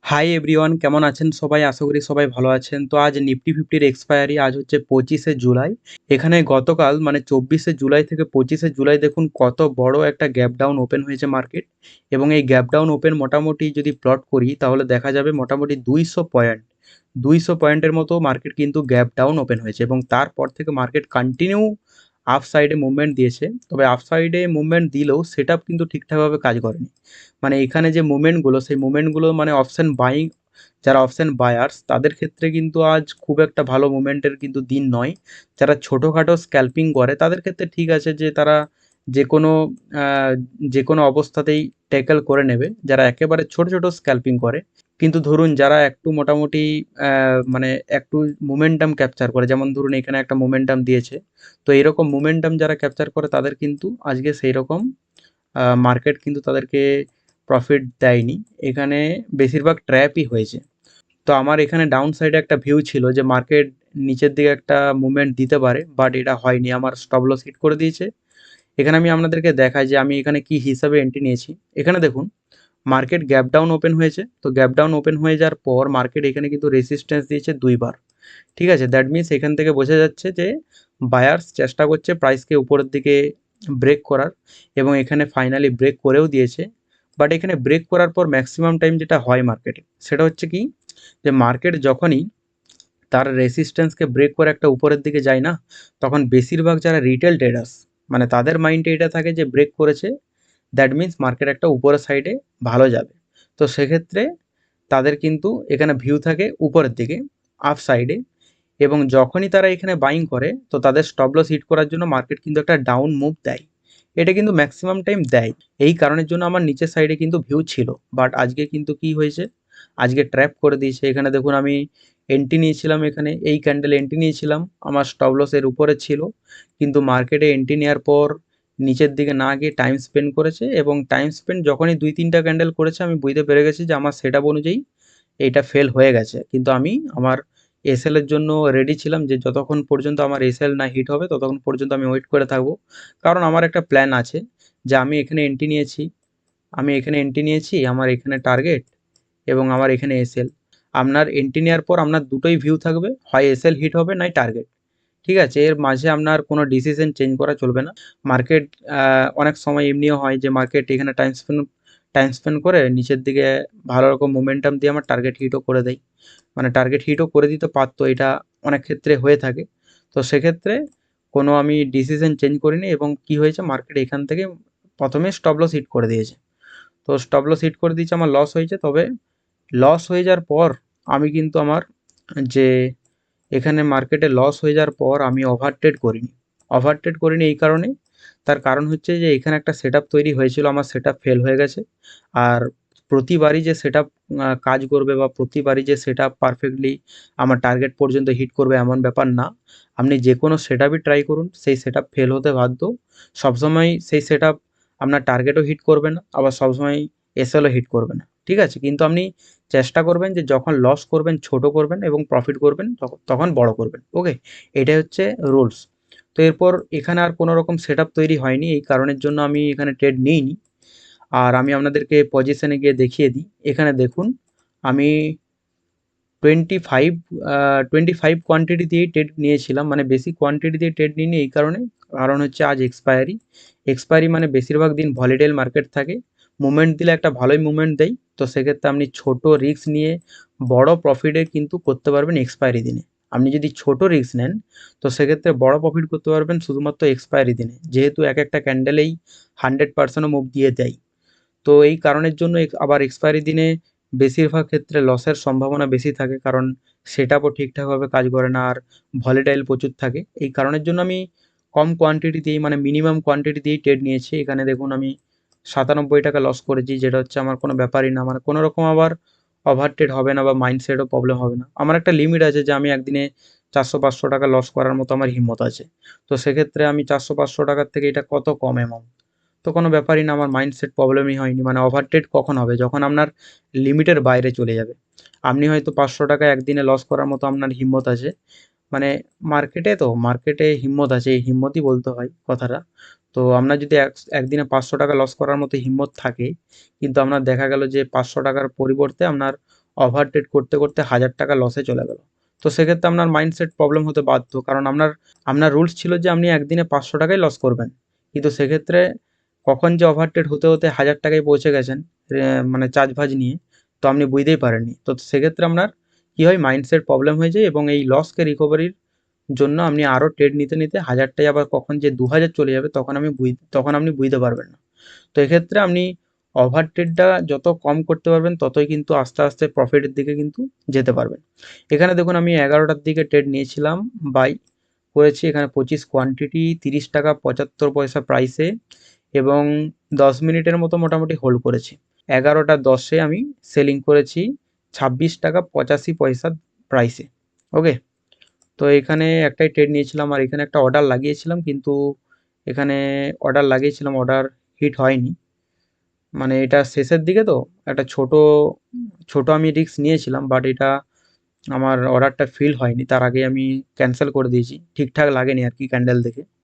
Hi everyone, কেমন আছেন সবাই? আশা করি সবাই ভালো আছেন। তো আজ নিফটি ফিফটির এক্সপায়ারি আজ হচ্ছে 25শে জুলাই। এখানে গতকাল মানে 24শে জুলাই থেকে 25শে জুলাই দেখুন কত বড় একটা গ্যাপ ডাউন ওপেন হয়েছে মার্কেট। এবং এই গ্যাপ ডাউন ওপেন মোটামুটি যদি প্লট করি তাহলে দেখা যাবে মোটামুটি 200 পয়েন্টের মতো মার্কেট কিন্তু গ্যাপ ডাউন ওপেন হয়েছে, এবং তারপর থেকে মার্কেট কন্টিনিউ আপ সাইডে মুভমেন্ট দিয়েছে। তবে আপ সাইডে মুভমেন্ট দিলেও সেটআপ কিন্তু ঠিকঠাকভাবে কাজ করেনি। মানে এখানে যে মুভমেন্টগুলো, সেই মুভমেন্টগুলো মানে অপশন বাইং, যারা অপশন বায়ার্স তাদের ক্ষেত্রে কিন্তু আজ খুব একটা ভালো মুভমেন্টের কিন্তু দিন নয়। যারা ছোটোখাটো স্ক্যাল্পিং করে তাদের ক্ষেত্রে ঠিক আছে যে তারা যে কোনো আহ, যে কোনো অবস্থাতেই ট্যাকেল করে নেবে, যারা একেবারে ছোট ছোট স্ক্যাল্পিং করে। কিন্তু ধরুন যারা একটু মোটামুটি মানে একটু মোমেন্টাম ক্যাপচার করে, যেমন ধরুন এখানে একটা মোমেন্টাম দিয়েছে, তো এরকম মোমেন্টাম যারা ক্যাপচার করে তাদের কিন্তু আজকে সেই রকম মার্কেট কিন্তু তাদেরকে প্রফিট দেয়নি। এখানে বেশিরভাগ ট্র্যাপই হয়েছে। তো আমার এখানে ডাউন সাইডে একটা ভিউ ছিল যে মার্কেট নিচের দিকে একটা মুভমেন্ট দিতে পারে, বাট এটা হয়নি, আমার স্টপ লস হিট করে দিয়েছে। এখানে আমি আপনাদেরকে দেখাই যে আমি এখানে কি হিসাবে এন্ট্রি নিয়েছি। এখানে দেখুন মার্কেট গ্যাপ ডাউন ওপেন হয়েছে, তো গ্যাপ ডাউন ওপেন হয়ে যাওয়ার পর মার্কেট এখানে কিন্তু রেসিস্ট্যান্স দিয়েছে দুইবার। ঠিক আছে, দ্যাট মিনস এখান থেকে বোঝা যাচ্ছে যে বায়ার্স চেষ্টা করছে প্রাইসকে উপরের দিকে ব্রেক করার, এবং এখানে ফাইনালি ব্রেক করেও দিয়েছে। বাট এখানে ব্রেক করার পর ম্যাক্সিমাম টাইম যেটা হয় মার্কেটে সেটা হচ্ছে কি, যে মার্কেট যখনই তার রেসিস্ট্যান্সকে ব্রেক করে একটা উপরের দিকে যায় না, তখন বেশিরভাগ যারা রিটেল ট্রেডার্স মানে তাদের মাইন্ডে এটা থাকে যে ব্রেক করেছে, দ্যাট মিনস মার্কেট একটা উপরের সাইডে ভালো যাবে। তো সেক্ষেত্রে তাদের কিন্তু এখানে ভিউ থাকে উপরের দিকে, আপ সাইডে। এবং যখনই তারা এখানে বাইং করে তো তাদের স্টপ লস হিট করার জন্য মার্কেট কিন্তু একটা ডাউন মুভ দেয়। এটা কিন্তু ম্যাক্সিমাম টাইম দেয়। এই কারণের জন্য আমার নিচের সাইডে কিন্তু ভিউ ছিল, বাট আজকে কিন্তু কি হয়েছে, আজকে ট্র্যাপ করে দিয়েছে। এখানে দেখুন আমি এন্ট্রি নিয়েছিলাম, এখানে এই ক্যান্ডেল এন্ট্রি নিয়েছিলাম, আমার স্টপ লস এর উপরে ছিল। কিন্তু মার্কেটে এন্ট্রি নেওয়ার পর নিচের দিকে না গিয়ে টাইম স্পেন্ড করেছে, এবং টাইম স্পেন্ড যখনই 2-3টা ক্যান্ডেল করেছে আমি বুঝতে পেরে গেছি যে আমার সেটআপ অনুযায়ী এইটা ফেল হয়ে গেছে। কিন্তু আমি আমার এসএল এর জন্য রেডি ছিলাম যে যতক্ষণ পর্যন্ত আমার এসএল না হিট হবে ততক্ষণ পর্যন্ত আমি ওয়েট করে থাকবো। কারণ আমার একটা প্ল্যান আছে যে আমি এখানে এন্ট্রি নিয়েছি, আমার এখানে টার্গেট এবং আমার এখানে এসএল। আপনার এন্ট্রি নেওয়ার পর আপনার দুটোই ভিউ থাকবে, হয় এসএল হিট হবে নয় টার্গেট। ঠিক আছে, এর মাঝে আপনার কোনো ডিসিশন চেঞ্জ করা চলবে না। মার্কেট অনেক সময় এমনিও হয় যে মার্কেট এখানে টাইম স্পেন্ড করে নিচের দিকে ভালো রকম মোমেন্টাম দিয়ে আমার টার্গেট হিটও করে দেয়। মানে টার্গেট হিটও করে দিতে পারতো, এটা অনেক ক্ষেত্রে হয়ে থাকে। তো সেক্ষেত্রে কোনো আমি ডিসিশন চেঞ্জ করিনি, এবং কি হয়েছে মার্কেট এখান থেকে প্রথমে স্টপ লস হিট করে দিয়েছে। তো স্টপ লস হিট করে দিয়েছে, আমার লস হয়েছে। তবে লস হয়ে যাওয়ার পর আমি কিন্তু আমার যে এখানে মার্কেটে লস হয়ে যাওয়ার পর আমি ওভার ট্রেড করিনি এই কারণে, তার কারণ হচ্ছে যে এখানে একটা সেটআপ তৈরি হয়েছিল, আমার সেটআপ ফেল হয়ে গেছে। আর প্রতিবারই যে সেটআপ কাজ করবে বা প্রতিবারই যে সেটআপ পারফেক্টলি আমার টার্গেট পর্যন্ত হিট করবে এমন ব্যাপার না। আপনি যে কোনো সেটআপই ট্রাই করুন, সেই সেটআপ ফেল হতে বাধ্য। সবসময় সেই সেটআপ আপনার টার্গেটও হিট করবে না, আবার সবসময় এসএলও হিট করবে না। ঠিক আছে, কিন্তু আপনি চেষ্টা করবেন যে যখন লস করবেন ছোট করবেন, এবং প্রফিট করবেন তখন বড় করবেন। ওকে, এটাই হচ্ছে রুলস। তো এরপর এখানে আর কোনো রকম সেটআপ তৈরি হয়নি, এই কারণের জন্য আমি এখানে ট্রেড নিইনি। আর আমি আপনাদেরকে পজিশনে গিয়ে দেখিয়ে দিই। এখানে দেখুন আমি 25 কোয়ান্টিটি দিয়েই ট্রেড নিয়েছিলাম, মানে বেশি কোয়ান্টিটি দিয়ে ট্রেড নিইনি এই কারণে, কারণ হচ্ছে আজ এক্সপায়ারি মানে বেশিরভাগ দিন ভলিটাইল মার্কেট থাকে। মুভমেন্ট দিলে একটা ভালোই মুভমেন্ট দেয়, তো সেক্ষেত্রে আপনি ছোট রিস্ক নিয়ে বড় প্রফিটে কিন্তু করতে পারবেন এক্সপায়ারি দিনে। আপনি যদি ছোট রিস্ক নেন তো সেক্ষেত্রে বড় প্রফিট করতে পারবেন শুধুমাত্র এক্সপায়ারি দিনে, যেহেতু এক একটা ক্যান্ডেলেই 100% মুভ দিয়ে দেয়। তো এই কারণের জন্য আবার এক্সপায়ারি দিনে বেশিরভাগ ক্ষেত্রে লসের সম্ভাবনা বেশি থাকে, কারণ সেটআপও ঠিকঠাকভাবে কাজ করে না, আর ভলেটাইল প্রচুর থাকে। এই কারণের জন্য আমি কম কোয়ান্টিটি দিয়েই মানে মিনিমাম কোয়ান্টিটি দিয়েই ট্রেড নিয়েছি। এখানে দেখুন আমি 97 টাকা লস করেছি, যেটা হচ্ছে আমার কোনো ব্যাপারই না, মানে কোনো রকম আবার ওভার ট্রেড হবে না বা মাইন্ডসেটও প্রবলেম হবে না। আমার একটা লিমিট আছে যে আমি একদিনে 400-500 টাকা লস করার মতো আমার হিম্মত আছে। তো সেক্ষেত্রে আমি 400-500 টাকার থেকে এটা কত কম অ্যামাউন্ট, তো কোনো ব্যাপারই না, আমার মাইন্ডসেট প্রবলেমই হয়নি। মানে ওভারট্রেড কখন হবে, যখন আপনার লিমিটের বাইরে চলে যাবে। আপনি হয়তো 500 টাকা একদিনে লস করার মতো আপনার হিম্মত আছে, মানে মার্কেটে হিম্মত আছে, এই হিম্মতই বলতে হয় কথাটা। তো আপনার যদি একদিনে 500 টাকা লস করার মতো হিম্মত থাকে, কিন্তু আপনার দেখা গেল যে 500 টাকার পরিবর্তে আপনার ওভার ট্রেড করতে করতে 1000 টাকা লসে চলে গেল। তো সেক্ষেত্রে আপনার মাইন্ডসেট প্রবলেম হতে বাধ্য, কারণ আপনার রুলস ছিল যে আপনি একদিনে 500 টাকাই লস করবেন, কিন্তু সেক্ষেত্রে কখন যে ওভার ট্রেড হতে হতে 1000 টাকায় পৌঁছে গেছেন মানে চার্জ ভাজ নিয়ে, তো আপনি বুঝতেই পারেননি। তো সেক্ষেত্রে আপনার কী হয়, মাইন্ডসেট প্রবলেম হয়ে যায় এবং এই লসকে রিকভারির জন্য আপনি আরও ট্রেড নিতে নিতে 1000টায় আবার কখন যে 2000 চলে যাবে তখন আপনি বুঝতে পারবেন না। তো এক্ষেত্রে আপনি ওভার ট্রেডটা যত কম করতে পারবেন ততই কিন্তু আস্তে আস্তে প্রফিটের দিকে কিন্তু যেতে পারবেন। এখানে দেখুন আমি 11টার দিকে ট্রেড নিয়েছিলাম, বাই করেছি এখানে 25 কোয়ান্টিটি 30 টাকা 75 পয়সা প্রাইসে, এবং 10 মিনিটের মতো মোটামুটি হোল্ড করেছি। 11টা 10-এ আমি সেলিং করেছি 26 টাকা 85 পয়সা প্রাইসে। ওকে, তো এখানে একটাই ট্রেড নিয়েছিলাম আর এখানে একটা অর্ডার লাগিয়েছিলাম, কিন্তু এখানে অর্ডার হিট হয়নি, মানে এটা শেষের দিকে তো একটা ছোট আমি রিস্ক নিয়েছিলাম, বাট এটা আমার অর্ডারটা ফিল হয়নি, তার আগে আমি ক্যান্সেল করে দিয়েছি, ঠিকঠাক লাগেনি আর কি ক্যান্ডেল দেখে।